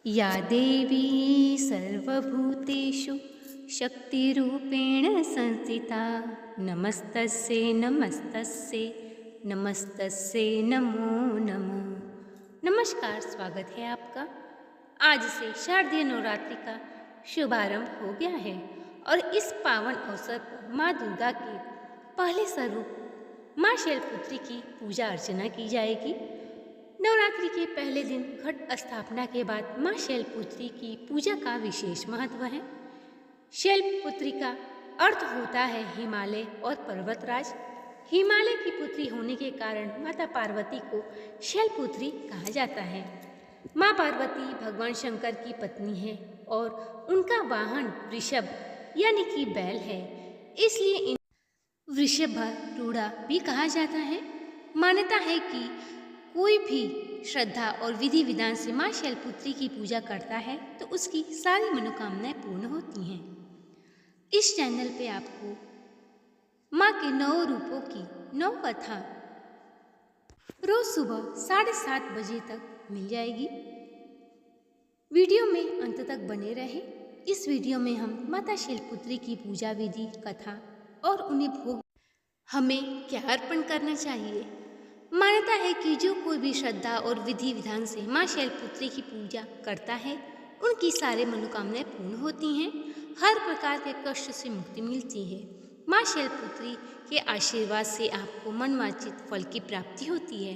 या देवी सर्वभूतेषु शक्तिरूपेण संस्थिता नमस्तस्यै नमस्तस्यै नमस्तस्यै नमो नमः। नमस्कार, स्वागत है आपका। आज से शारदीय नवरात्रि का शुभारंभ हो गया है और इस पावन अवसर पर माँ दुर्गा के पहले स्वरूप माँ शैलपुत्री की पूजा अर्चना की जाएगी। नवरात्रि के पहले दिन घट स्थापना के बाद माँ शैलपुत्री की पूजा का विशेष महत्व है। शैलपुत्री का अर्थ होता है हिमालय और पर्वतराज। हिमालय की पुत्री होने के कारण माता पार्वती को शैलपुत्री कहा जाता है। माँ पार्वती भगवान शंकर की पत्नी है और उनका वाहन वृषभ यानी कि बैल है, इसलिए इन वृषभारूढ़ा भी कहा जाता है। मान्यता है कि कोई भी श्रद्धा और विधि विधान से माँ शैलपुत्री की पूजा करता है तो उसकी सारी मनोकामनाएं पूर्ण होती हैं। इस चैनल पे आपको माँ के 9 रूपों की 9 कथा रोज सुबह 7:30 बजे तक मिल जाएगी। वीडियो में अंत तक बने रहें। इस वीडियो में हम माता शैलपुत्री की पूजा विधि, कथा और उन्हें भोग हमें क्या अर्पण करना चाहिए। मान्यता है कि जो कोई भी श्रद्धा और विधि विधान से माँ शैलपुत्री की पूजा करता है उनकी सारे मनोकामनाएं पूर्ण होती हैं, हर प्रकार के कष्ट से मुक्ति मिलती है। माँ शैलपुत्री के आशीर्वाद से आपको मनवांछित फल की प्राप्ति होती है।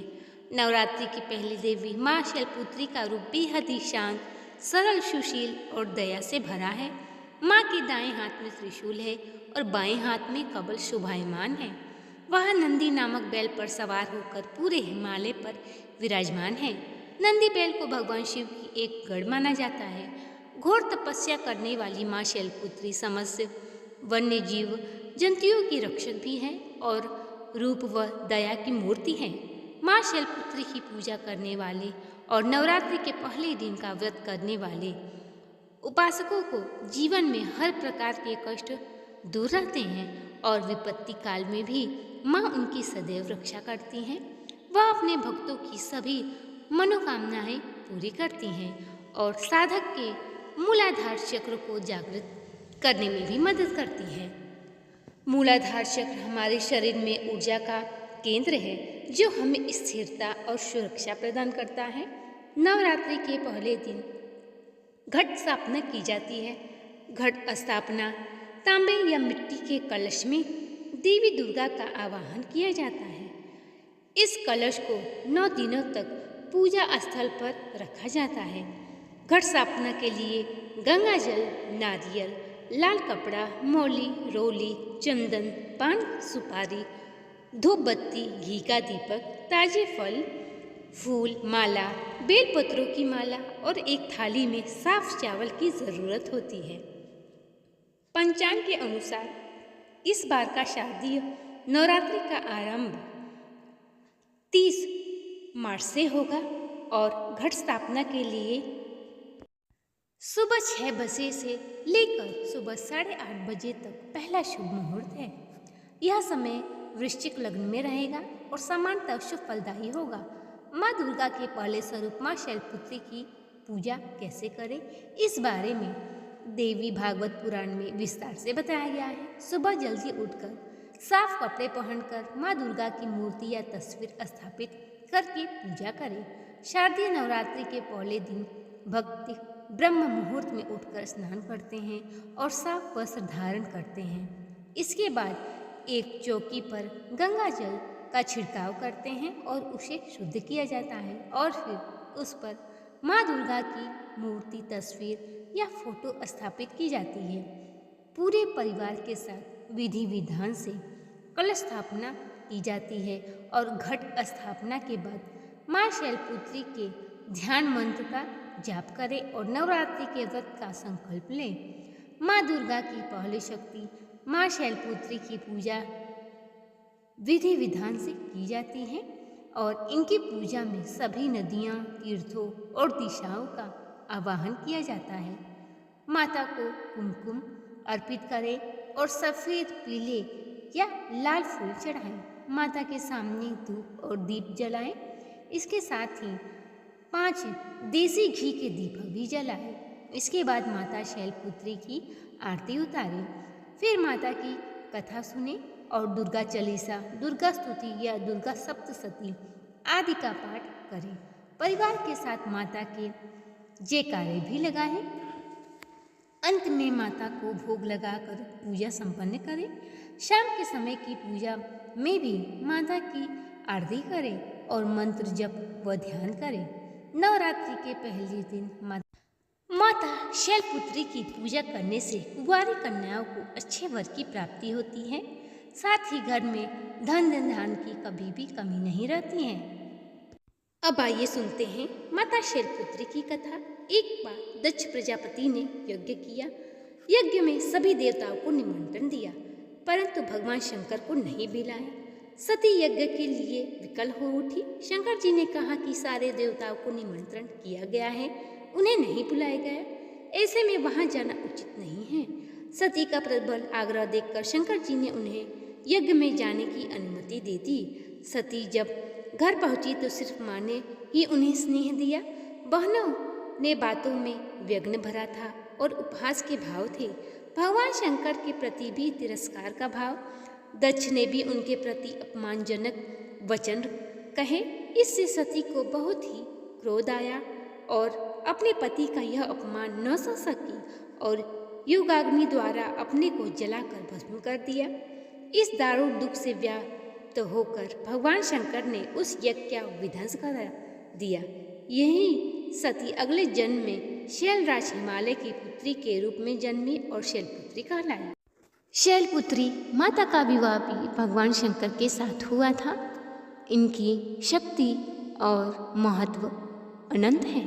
नवरात्रि की पहली देवी माँ शैलपुत्री का रूप बेहद ही शांत, सरल, सुशील और दया से भरा है। माँ के दाएं हाथ में त्रिशूल है और बाएं हाथ में कमल शोभायमान है। वह नंदी नामक बैल पर सवार होकर पूरे हिमालय पर विराजमान है। नंदी बैल को भगवान शिव की एक गढ़ माना जाता है। घोर तपस्या करने वाली माँ शैलपुत्री समस्त वन्य जीव जंतुओं की रक्षक भी है और रूप व दया की मूर्ति है। माँ शैलपुत्री की पूजा करने वाले और नवरात्रि के पहले दिन का व्रत करने वाले उपासकों को जीवन में हर प्रकार के कष्ट दूर रहते हैं और विपत्ति काल में भी माँ उनकी सदैव रक्षा करती हैं। वह अपने भक्तों की सभी मनोकामनाएं पूरी करती हैं और साधक के मूलाधार चक्र को जागृत करने में भी मदद करती है। मूलाधार चक्र हमारे शरीर में ऊर्जा का केंद्र है जो हमें स्थिरता और सुरक्षा प्रदान करता है। नवरात्रि के पहले दिन घट स्थापना की जाती है। घट स्थापना तांबे या मिट्टी के कलश में देवी दुर्गा का आवाहन किया जाता है। इस कलश को 9 दिनों तक पूजा स्थल पर रखा जाता है। घट स्थापना के लिए गंगा जल, नारियल, लाल कपड़ा, मौली, रोली, चंदन, पान, सुपारी, धूप बत्ती, घी का दीपक, ताजे फल, फूल, माला, बेलपत्रों की माला और एक थाली में साफ चावल की जरूरत होती है। पंचांग के अनुसार इस बार का शारदीय नवरात्रि का आरंभ 30 मार्च से होगा और घट स्थापना के लिए सुबह 6 बजे से लेकर सुबह 8:30 बजे तक पहला शुभ मुहूर्त है। यह समय वृश्चिक लग्न में रहेगा और सामान्यतः शुभ फलदायी होगा। माँ दुर्गा के पहले स्वरूप माँ शैलपुत्री की पूजा कैसे करें, इस बारे में देवी भागवत पुराण में विस्तार से बताया गया है। सुबह जल्दी उठकर साफ कपड़े पहनकर माँ दुर्गा की मूर्ति या तस्वीर स्थापित करके पूजा करें। शारदीय नवरात्रि के पहले दिन भक्त ब्रह्म मुहूर्त में उठकर स्नान करते हैं और साफ वस्त्र धारण करते हैं। इसके बाद एक चौकी पर गंगा जल का छिड़काव करते हैं और उसे शुद्ध किया जाता है और फिर उस पर माँ दुर्गा की मूर्ति, तस्वीर या फोटो स्थापित की जाती है। पूरे परिवार के साथ विधि विधान से कलश स्थापना की जाती है और घट स्थापना के बाद माँ शैलपुत्री के ध्यान मंत्र का जाप करें और नवरात्रि के व्रत का संकल्प लें। माँ दुर्गा की पहली शक्ति माँ शैलपुत्री की पूजा विधि विधान से की जाती है और इनकी पूजा में सभी नदियाँ, तीर्थों और दिशाओं का आवाहन किया जाता है। माता को कुमकुम अर्पित करें और सफ़ेद, पीले या लाल फूल चढ़ाएं। माता के सामने धूप और दीप जलाएं। इसके साथ ही 5 देसी घी के दीपक भी जलाए। इसके बाद माता शैलपुत्री की आरती उतारे। फिर माता की कथा सुने और दुर्गा चालीसा, दुर्गा स्तुति या दुर्गा सप्तशती आदि का पाठ करें। परिवार के साथ माता के जयकारे भी लगाएं। अंत में माता को भोग लगाकर पूजा संपन्न करें। शाम के समय की पूजा में भी माता की आरती करें और मंत्र जप व ध्यान करें। नवरात्रि के पहले दिन माता शैलपुत्री की पूजा करने से कुंवारी कन्याओं को अच्छे वर की प्राप्ति होती है। साथ ही घर में धन धान की कभी भी कमी नहीं रहती है। अब आइए सुनते हैं माता शैलपुत्री की कथा। एक बार दक्ष प्रजापति ने यज्ञ किया। यज्ञ में सभी देवताओं को निमंत्रण दिया, परंतु भगवान शंकर को नहीं बुलाया। सती यज्ञ के लिए विकल हो उठी। शंकर जी ने कहा कि सारे देवताओं को निमंत्रण किया गया है, उन्हें नहीं बुलाया गया, ऐसे में वहां जाना उचित नहीं है। सती का प्रबल आग्रह देखकर शंकर जी ने उन्हें यज्ञ में जाने की अनुमति दे दी। सती जब घर पहुंची तो सिर्फ माँ ने ही उन्हें स्नेह दिया। बहनों ने बातों में व्यग्न भरा था और उपहास के भाव थे। भगवान शंकर के प्रति भी तिरस्कार का भाव। दक्ष ने भी उनके प्रति अपमानजनक वचन कहे। इससे सती को बहुत ही क्रोध आया और अपने पति का यह अपमान न सह सकी और युगाग्नि द्वारा अपने को जलाकर भस्म कर दिया। इस दारुण दुख से व्याप्त होकर भगवान शंकर ने उस यज्ञ का विध्वंस कर दिया। यही सती अगले जन्म में शैलराज हिमालय की पुत्री के रूप में जन्मी और शैलपुत्री कहलाई। शैलपुत्री माता का विवाह भी भगवान शंकर के साथ हुआ था। इनकी शक्ति और महत्व अनंत है।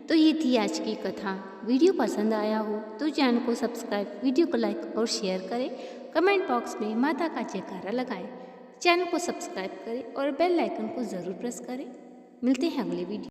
तो ये थी आज की कथा। वीडियो पसंद आया हो तो चैनल को सब्सक्राइब, वीडियो को लाइक और शेयर करें। कमेंट बॉक्स में माता का जयकारा लगाएं। चैनल को सब्सक्राइब करें और बेल आइकन को ज़रूर प्रेस करें। मिलते हैं अगले वीडियो।